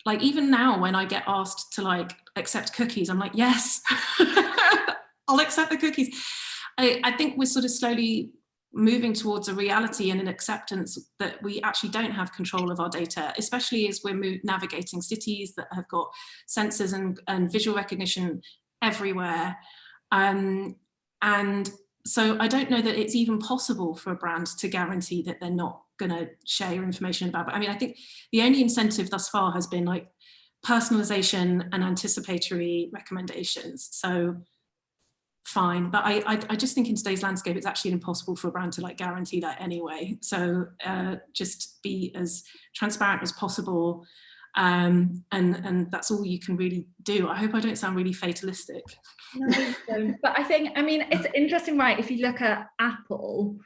like, even now when I get asked to like accept cookies, I'm like, yes, I'll accept the cookies. I think we're sort of slowly moving towards a reality and an acceptance that we actually don't have control of our data, especially as we're navigating cities that have got sensors and visual recognition everywhere. And so I don't know that it's even possible for a brand to guarantee that they're not going to share your information about. But I mean, I think the only incentive thus far has been like personalization and anticipatory recommendations. So fine, but I just think in today's landscape it's actually impossible for a brand to like guarantee that anyway. So just be as transparent as possible, and that's all you can really do. I hope I don't sound really fatalistic. No, you don't. But I think, I mean, it's interesting, right? If you look at Apple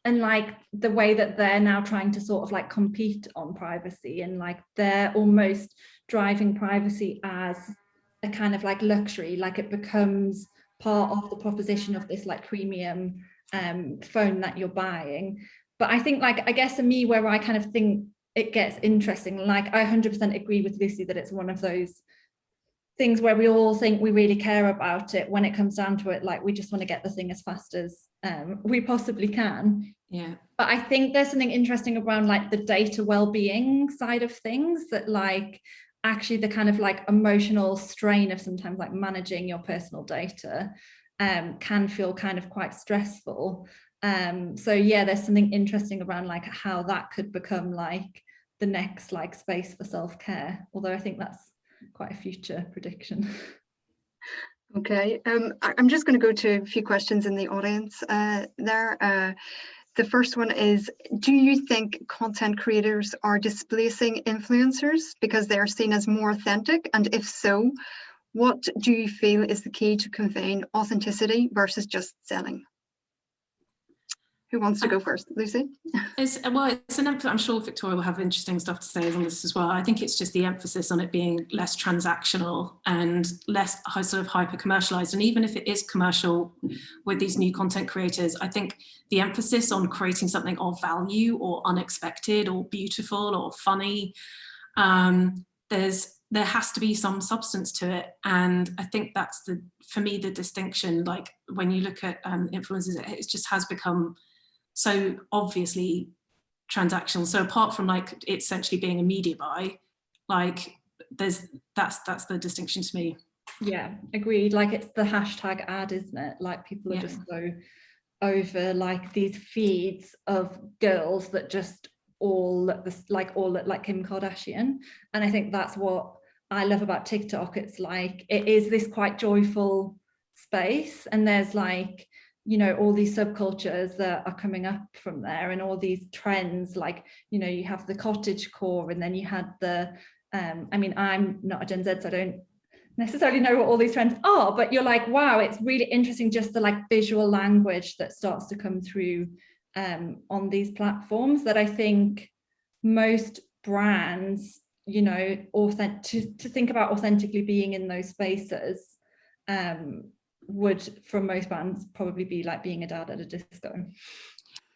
and like the way that they're now trying to sort of like compete on privacy, and like they're almost driving privacy as a kind of like luxury, like it becomes part of the proposition of this like premium phone that you're buying. But I think, like, I guess for me, where I kind of think it gets interesting, like I 100% agree with Lucie that it's one of those things where we all think we really care about it. When it comes down to it, like we just want to get the thing as fast as we possibly can. Yeah. But I think there's something interesting around like the data well-being side of things, that like actually the kind of like emotional strain of sometimes like managing your personal data can feel kind of quite stressful. So yeah, there's something interesting around like how that could become like the next like space for self-care, although I think that's quite a future prediction. Okay, I'm just going to go to a few questions in the audience there. The first one is, do you think content creators are displacing influencers because they are seen as more authentic? And if so, what do you feel is the key to conveying authenticity versus just selling? Who wants to go first? Lucie? It's an emphasis. I'm sure Victoria will have interesting stuff to say on this as well. I think it's just the emphasis on it being less transactional and less sort of hyper commercialized. And even if it is commercial with these new content creators, I think the emphasis on creating something of value or unexpected or beautiful or funny, there has to be some substance to it. And I think that's for me, the distinction. Like when you look at influencers, it just has become so obviously transactional. So apart from like it essentially being a media buy, like that's the distinction to me. Yeah, agreed. Like it's the hashtag ad, isn't it? Like people are just so over like these feeds of girls that just all look like Kim Kardashian. And I think that's what I love about TikTok. It's like it is this quite joyful space, and there's like, you know, all these subcultures that are coming up from there, and all these trends, like, you know, you have the cottage core, and then you had the I mean, I'm not a Gen Z, so I don't necessarily know what all these trends are, but you're like, wow, it's really interesting just the like visual language that starts to come through on these platforms, that I think most brands, you know, to think about authentically being in those spaces would, from most brands, probably be like being a dad at a disco.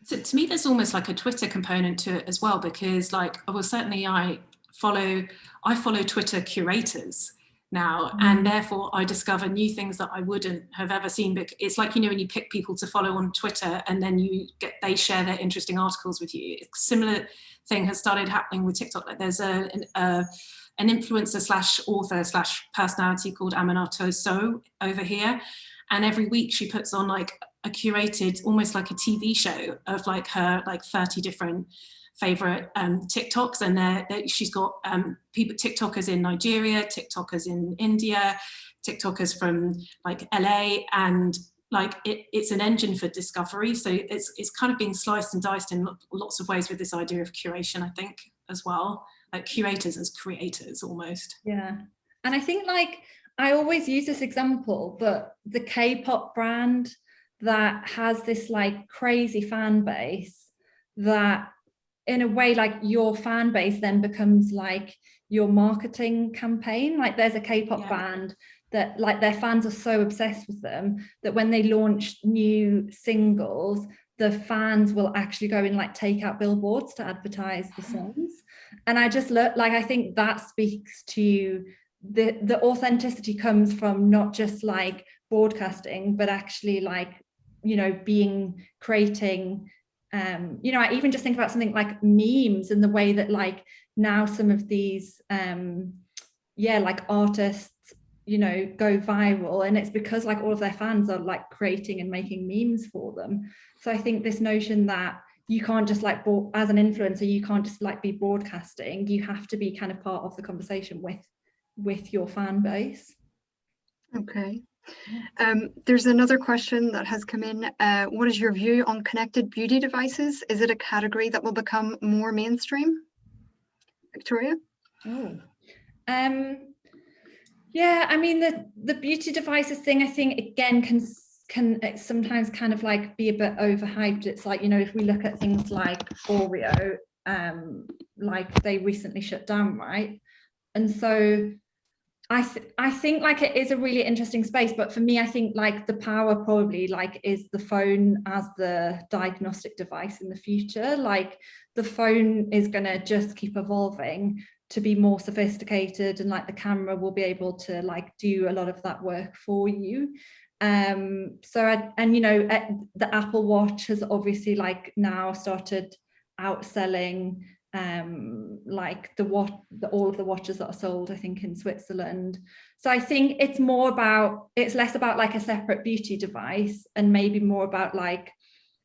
So to me, there's almost like a Twitter component to it as well, because like, well, certainly I follow Twitter curators now, and therefore I discover new things that I wouldn't have ever seen. But it's like, you know, when you pick people to follow on Twitter and then they share their interesting articles with you. A similar thing has started happening with TikTok. Like there's an influencer / author / personality called Aminato So over here, and every week she puts on like a curated, almost like a TV show of like her like 30 different favorite TikToks, and she's got people, TikTokers in Nigeria, TikTokers in India, TikTokers from like LA, and like it's an engine for discovery. So it's kind of being sliced and diced in lots of ways with this idea of curation, I think, as well, like curators as creators almost. Yeah, and I think like I always use this example, but the K-pop brand that has this like crazy fan base, that in a way like your fan base then becomes like your marketing campaign. Like there's a K-pop band that like their fans are so obsessed with them that when they launch new singles, the fans will actually go and like take out billboards to advertise the songs. And I just look like, I think that speaks to the authenticity comes from not just like broadcasting, but actually like, you know, creating, you know, I even just think about something like memes and the way that like now some of these, like artists, you know, go viral, and it's because like all of their fans are like creating and making memes for them. So I think this notion that you can't just like, as an influencer, you can't just like be broadcasting, you have to be kind of part of the conversation with your fan base. Okay. There's another question that has come in. What is your view on connected beauty devices? Is it a category that will become more mainstream? Victoria? Yeah, I mean, the beauty devices thing, I think, again, can sometimes kind of like be a bit overhyped. It's like, you know, if we look at things like Oreo, like they recently shut down, right? And so I think like it is a really interesting space, but for me, I think like the power probably like is the phone as the diagnostic device in the future. Like the phone is going to just keep evolving to be more sophisticated, and like the camera will be able to like do a lot of that work for you. And you know, the Apple Watch has obviously like now started outselling like all of the watches that are sold, I think, in Switzerland. So I think it's less about like a separate beauty device and maybe more about like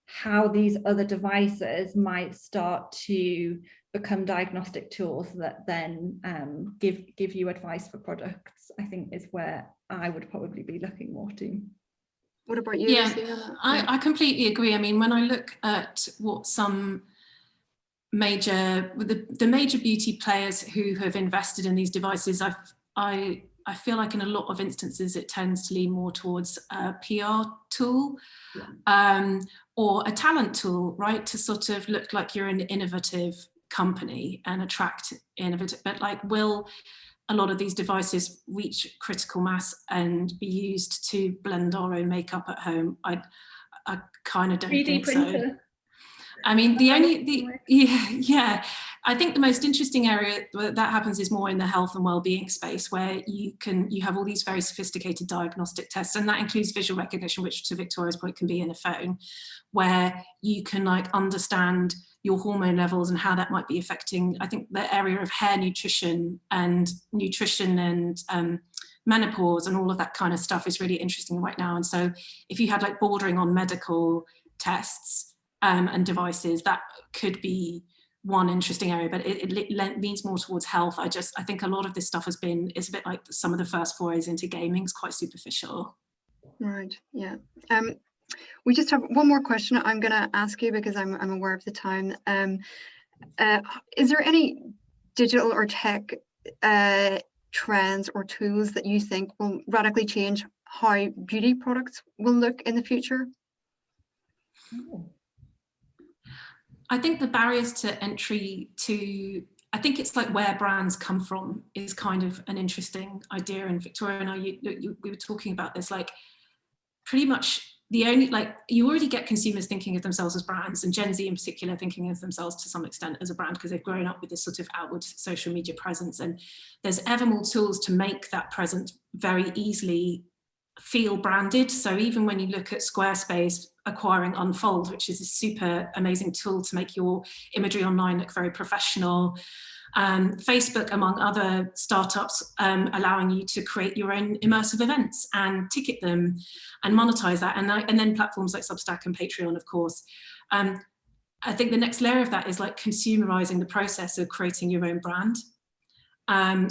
how these other devices might start to become diagnostic tools that then give you advice for products, I think is where I would probably be looking more to. What about you? Yeah, I completely agree. I mean, when I look at what some the major beauty players who have invested in these devices, I feel like in a lot of instances it tends to lean more towards a PR tool, or a talent tool, right? To sort of look like you're an innovative company and attract innovative, but like, will a lot of these devices reach critical mass and be used to blend our own makeup at home? I kind of don't 3D think printer. so. I mean, I think the most interesting area that happens is more in the health and well-being space, where you have all these very sophisticated diagnostic tests, and that includes visual recognition, which to Victoria's point can be in a phone, where you can like understand your hormone levels and how that might be affecting. I think the area of hair nutrition and menopause and all of that kind of stuff is really interesting right now. And so if you had like bordering on medical tests and devices, that could be one interesting area, but it leans more towards health. I think a lot of this stuff it's a bit like some of the first forays into gaming. It's quite superficial. Right, yeah. We just have one more question I'm going to ask you because I'm aware of the time. Is there any digital or tech trends or tools that you think will radically change how beauty products will look in the future? I think the barriers to entry I think it's like where brands come from is kind of an interesting idea. And Victoria and I, we were talking about this, like pretty much you already get consumers thinking of themselves as brands, and Gen Z in particular thinking of themselves to some extent as a brand because they've grown up with this sort of outward social media presence. And there's ever more tools to make that presence very easily feel branded. So even when you look at Squarespace acquiring Unfold, which is a super amazing tool to make your imagery online look very professional, Facebook, among other startups, allowing you to create your own immersive events and ticket them and monetize that. And then platforms like Substack and Patreon, of course. I think the next layer of that is like consumerizing the process of creating your own brand.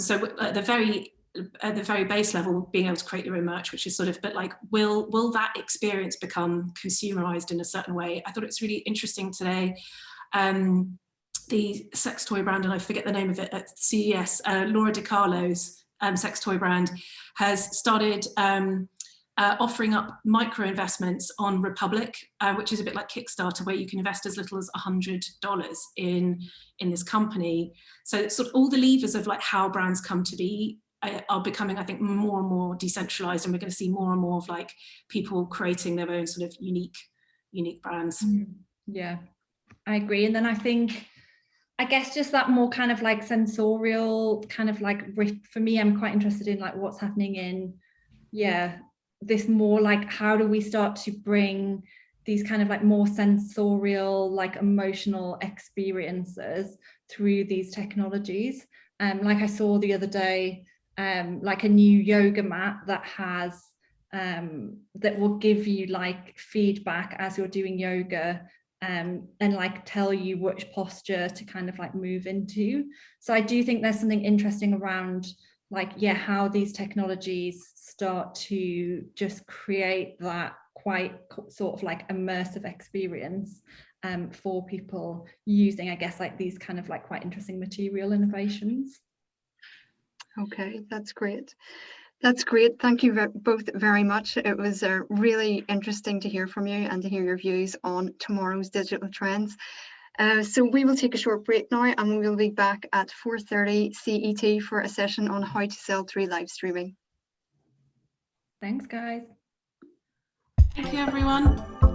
So at the very base level, being able to create your own merch, which is sort of, but like, will that experience become consumerized in a certain way? I thought it's really interesting today. The sex toy brand, and I forget the name of it, at CES, Laura DiCarlo's sex toy brand has started offering up micro investments on Republic, which is a bit like Kickstarter, where you can invest as little as $100 in this company. So sort of all the levers of like how brands come to be are becoming, I think, more and more decentralized, and we're going to see more and more of like people creating their own sort of unique brands. Yeah, I agree. And then I guess just that more kind of like sensorial kind of like, for me, I'm quite interested in like what's happening in, this more like, how do we start to bring these kind of like more sensorial, like emotional experiences through these technologies. Like I saw the other day, like a new yoga mat that has, that will give you like feedback as you're doing yoga, and like tell you which posture to kind of like move into. So I do think there's something interesting around like, how these technologies start to just create that quite sort of like immersive experience for people using, I guess, like these kind of like quite interesting material innovations. Okay, that's great. That's great. Thank you both very much. It was really interesting to hear from you and to hear your views on tomorrow's digital trends. So we will take a short break now, and we will be back at 4:30 CET for a session on how to sell through live streaming. Thanks, guys. Thank you, everyone.